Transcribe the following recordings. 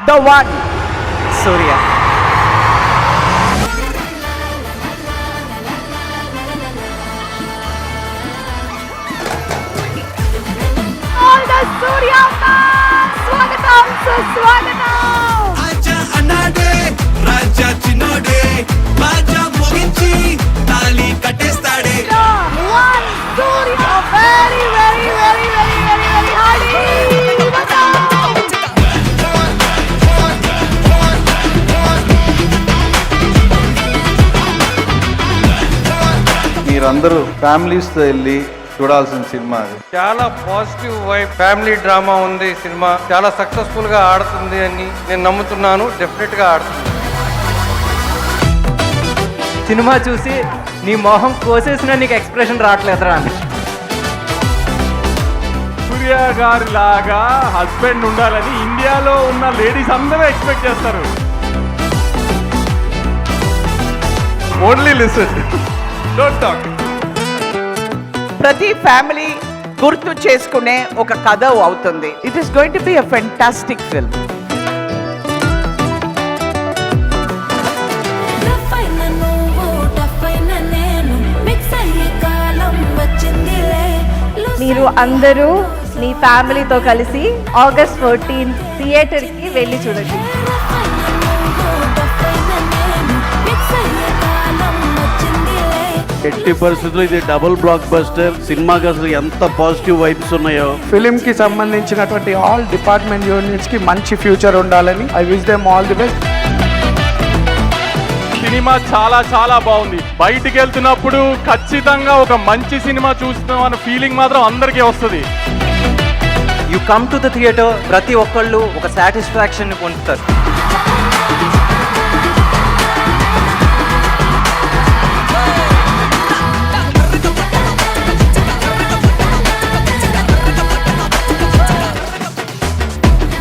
the one. Surya. All the Surya fans, swagatam, suswagatam. Aja anade, raja chinode, baja moginchi, tali kattestade. One Surya, very, very, very, very, very, very hardy. మీరందరూ ఫ్యామిలీస్తో వెళ్ళి చూడాల్సిన cinema అది. చాలా positive vibe family drama ఉంది. Cinema చాలా successful గా ఆడుతుంది అని నేను నమ్ముతున్నాను. డెఫినెట్ గా ఆడుతుంది. సినిమా చూసి నీ మొహం కోసేసిన నీకు ఎక్స్ప్రెషన్ రావట్లేదురా అని. సూర్య గారి లాగా హస్బెండ్ ఉండాలని ఇండియాలో ఉన్న లేడీస్ అందరూ ఎక్స్పెక్ట్ చేస్తారు. Only listen, don't talk. ప్రతి ఫ్యామిలీ గుర్తు చేసుకునే ఒక కథ అవుతుంది. It is going to be a fantastic film. మీరు అందరూ మీ ఫ్యామిలీతో కలిసి August 14 థియేటర్కి వెళ్ళి చూడండి. 80% ఇది డబుల్ బ్లాక్ బస్టర్. సినిమాకి అసలు ఎంత పాజిటివ్ వైబ్స్ ఉన్నాయో. ఫిలిం కి సంబంధించినటువంటి ఆల్ డిపార్ట్మెంట్ యూనిట్స్ కి మంచి ఫ్యూచర్ ఉండాలని I wish them all the best. Cinema చాలా చాలా బాగుంది. బయటికి వెళ్తున్నప్పుడు ఖచ్చితంగా ఒక మంచి సినిమా చూస్తున్నాం అన్న ఫీలింగ్ మాత్రం అందరికీ వస్తుంది. You come to the theatre, ప్రతి ఒక్కళ్ళు ఒక సాటిస్ఫాక్షన్ పొందుతారు.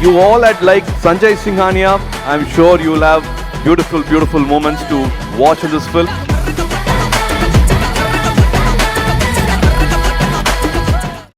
You all at like Sanjay Singhania, I'm sure you'll have beautiful moments to watch in this film.